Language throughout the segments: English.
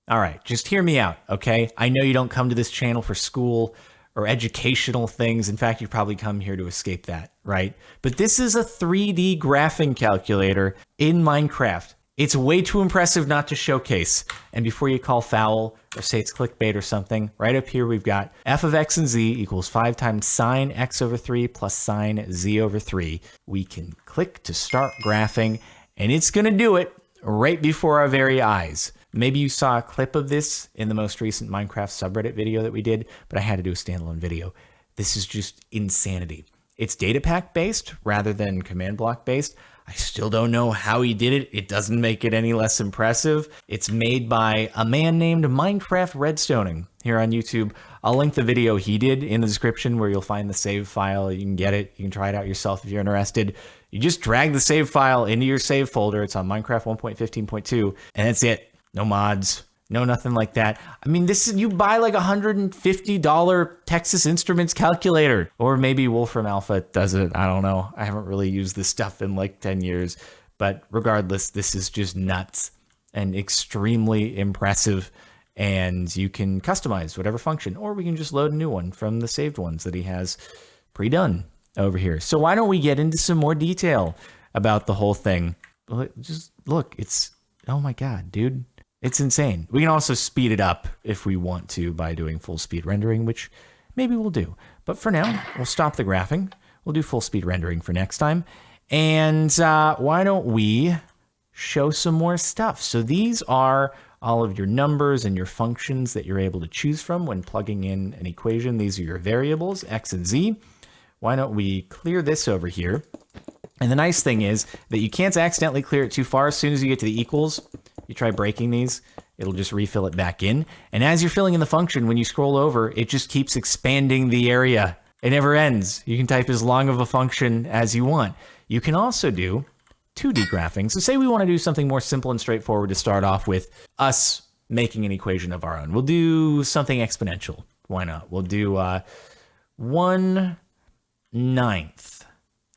All right, just hear me out, okay? I know you don't come to this channel for school or educational things. In fact, you probably come here to escape that, right? But this is a 3D graphing calculator in Minecraft. It's way too impressive not to showcase. And before you call foul or say it's clickbait or something, right up here we've got f of x and z equals 5 times sine x over 3 plus sine z over 3. We can click to start graphing, and it's going to do it right before our very eyes. Maybe you saw a clip of this in the most recent Minecraft subreddit video that we did, but I had to do a standalone video. This is just insanity. It's data pack based rather than command block based. I still don't know how he did it. It doesn't make it any less impressive. It's made by a man named Minecraft Redstoning here on YouTube. I'll link the video he did in the description where you'll find the save file. You can get it. You can try it out yourself if you're interested. You just drag the save file into your save folder. It's on Minecraft 1.15.2, and that's it. No mods, no nothing like that. I mean, this is, you buy like $150 Texas Instruments calculator, or maybe Wolfram Alpha does it. I don't know. I haven't really used this stuff in like 10 years, but regardless, this is just nuts and extremely impressive. And you can customize whatever function, or we can just load a new one from the saved ones that he has pre-done over here. So why don't we get into some more detail about the whole thing? Just look, it's, oh my God, dude. It's insane. We can also speed it up if we want to by doing full speed rendering, which maybe we'll do. But for now, we'll stop the graphing. We'll do full speed rendering for next time. And why don't we show some more stuff? So these are all of your numbers and your functions that you're able to choose from when plugging in an equation. These are your variables, x and z. Why don't we clear this over here? And the nice thing is that you can't accidentally clear it too far. As soon as you get to the equals, you try breaking these, it'll just refill it back in. And as you're filling in the function, when you scroll over, it just keeps expanding the area. It never ends. You can type as long of a function as you want. You can also do 2D graphing. So say we want to do something more simple and straightforward to start off with us making an equation of our own. We'll do something exponential. Why not? We'll do 1/9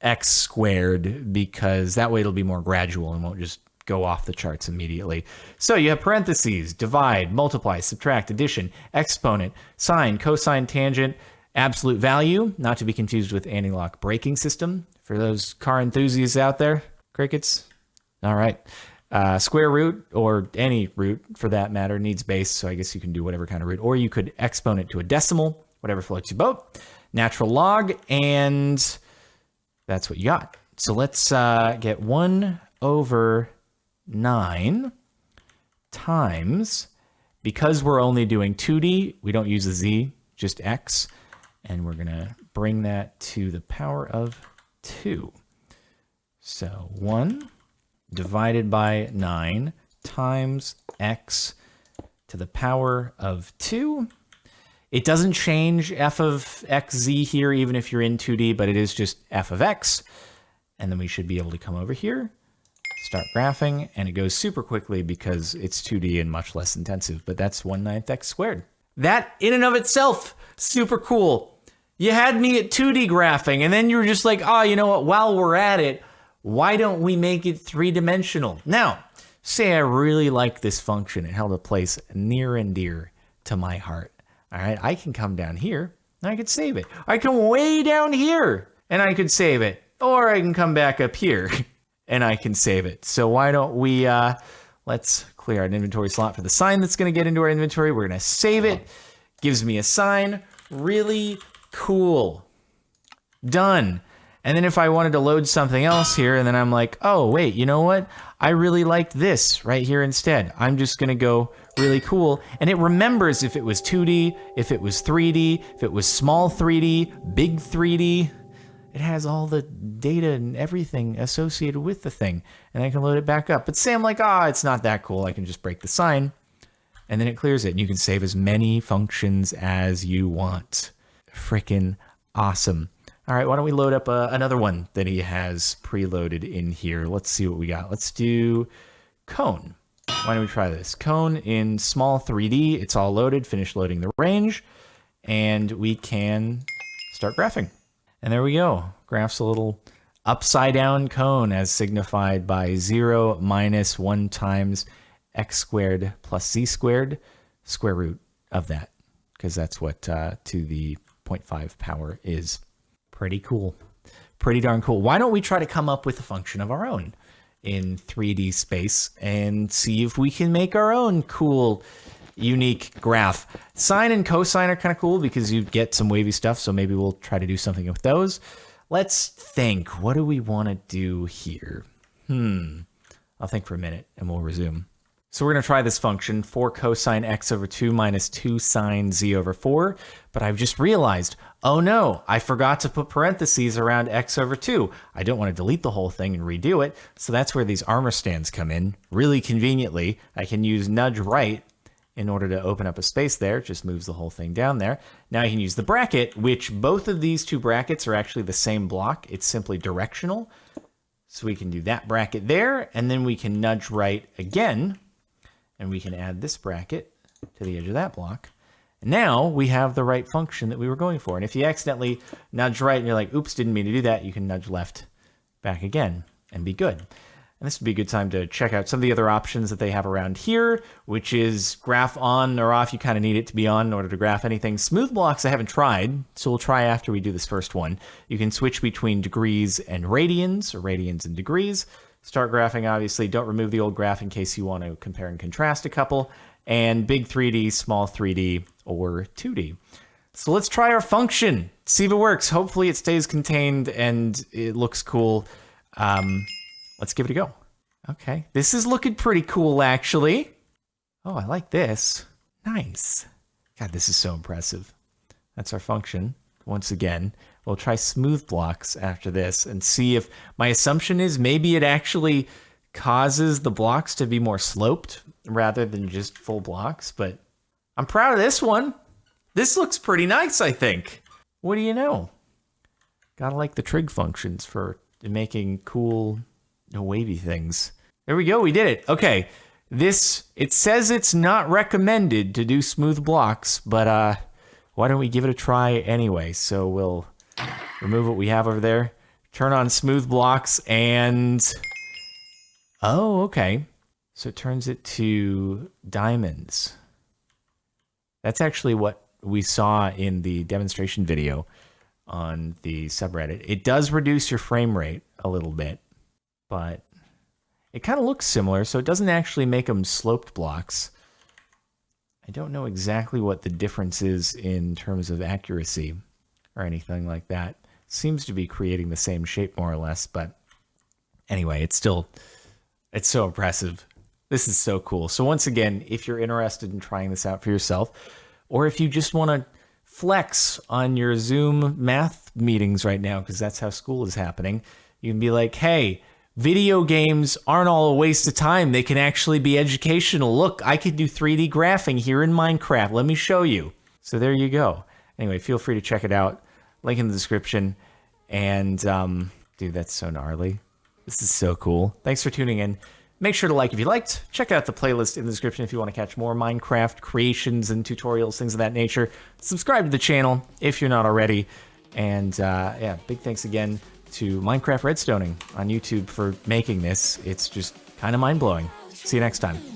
x squared, because that way it'll be more gradual and won't just go off the charts immediately. So you have parentheses, divide, multiply, subtract, addition, exponent, sine, cosine, tangent, absolute value, not to be confused with anti-lock braking system. For those car enthusiasts out there, crickets. All right. Square root, or any root for that matter, needs base, so I guess you can do whatever kind of root. Or you could exponent to a decimal, whatever floats your boat. Natural log, and that's what you got. So let's get 1/9 times, because we're only doing 2D, we don't use a z, just x, and we're gonna bring that to the power of 2. So 1 divided by 9 times x to the power of 2. It doesn't change f of xz here, even if you're in 2D, but it is just f of x. And then we should be able to come over here, start graphing, and it goes super quickly because it's 2D and much less intensive, but that's 1/9 x squared. That in and of itself, super cool. You had me at 2D graphing, and then you were just like, oh, you know what, while we're at it, why don't we make it 3-dimensional? Now, say I really like this function. It held a place near and dear to my heart. All right, I can come down here and I could save it. I come way down here and I could save it. Or I can come back up here and I can save it. So why don't we, let's clear out an inventory slot for the sign that's gonna get into our inventory. We're gonna save it. Gives me a sign. Really cool. Done. And then if I wanted to load something else here, and then I'm like, oh, wait, you know what? I really liked this right here instead. I'm just gonna go really cool. And it remembers if it was 2D, if it was 3D, if it was small 3D, big 3D. It has all the data and everything associated with the thing. And I can load it back up. But say I'm like, it's not that cool. I can just break the sign. And then it clears it. And you can save as many functions as you want. Freaking awesome. All right, why don't we load up another one that he has preloaded in here. Let's see what we got. Let's do cone. Why don't we try this? Cone in small 3D. It's all loaded. Finish loading the range. And we can start graphing. And there we go. Graphs a little upside down cone as signified by 0, -1 times x squared plus z squared, square root of that, because that's what 2 to the 0.5 power is. Pretty cool. Pretty darn cool. Why don't we try to come up with a function of our own in 3D space and see if we can make our own cool, unique graph. Sine and cosine are kind of cool because you get some wavy stuff, so maybe we'll try to do something with those. Let's think. What do we want to do here? I'll think for a minute and we'll resume. So we're going to try this function, 4 cosine x over 2 minus 2 sine z over 4. But I've just realized, oh no, I forgot to put parentheses around x over 2. I don't want to delete the whole thing and redo it. So that's where these armor stands come in. Really conveniently, I can use nudge right in order to open up a space there. It just moves the whole thing down there. Now I can use the bracket, which both of these two brackets are actually the same block. It's simply directional. So we can do that bracket there, and then we can nudge right again, and we can add this bracket to the edge of that block. And now we have the right function that we were going for. And if you accidentally nudge right and you're like, oops, didn't mean to do that, you can nudge left back again and be good. And this would be a good time to check out some of the other options that they have around here, which is graph on or off. You kind of need it to be on in order to graph anything. Smooth blocks I haven't tried, so we'll try after we do this first one. You can switch between degrees and radians, or radians and degrees. Start graphing, obviously. Don't remove the old graph in case you want to compare and contrast a couple. And big 3D, small 3D, or 2D. So let's try our function, see if it works. Hopefully it stays contained and it looks cool. Let's give it a go. Okay, this is looking pretty cool, actually. Oh, I like this. Nice. God, this is so impressive. That's our function. Once again, we'll try smooth blocks after this and see if my assumption is maybe it actually causes the blocks to be more sloped rather than just full blocks. But I'm proud of this one. This looks pretty nice, I think. What do you know? Gotta like the trig functions for making cool, wavy things. There we go. We did it. Okay. It says it's not recommended to do smooth blocks, but why don't we give it a try anyway? So we'll remove what we have over there, turn on smooth blocks, and oh, okay. So it turns it to diamonds. That's actually what we saw in the demonstration video on the subreddit. It does reduce your frame rate a little bit, but it kind of looks similar, so it doesn't actually make them sloped blocks. I don't know exactly what the difference is in terms of accuracy or anything like that. Seems to be creating the same shape more or less, but anyway, it's so impressive. This is so cool. So once again, if you're interested in trying this out for yourself, or if you just want to flex on your Zoom math meetings right now, because that's how school is happening, you can be like, hey, video games aren't all a waste of time. They can actually be educational. Look, I could do 3D graphing here in Minecraft. Let me show you. So there you go. Anyway, feel free to check it out. Link in the description. And, dude, that's so gnarly. This is so cool. Thanks for tuning in. Make sure to like if you liked. Check out the playlist in the description if you want to catch more Minecraft creations and tutorials, things of that nature. Subscribe to the channel if you're not already. And, yeah, big thanks again to Minecraft Redstoning on YouTube for making this. It's just kind of mind-blowing. See you next time.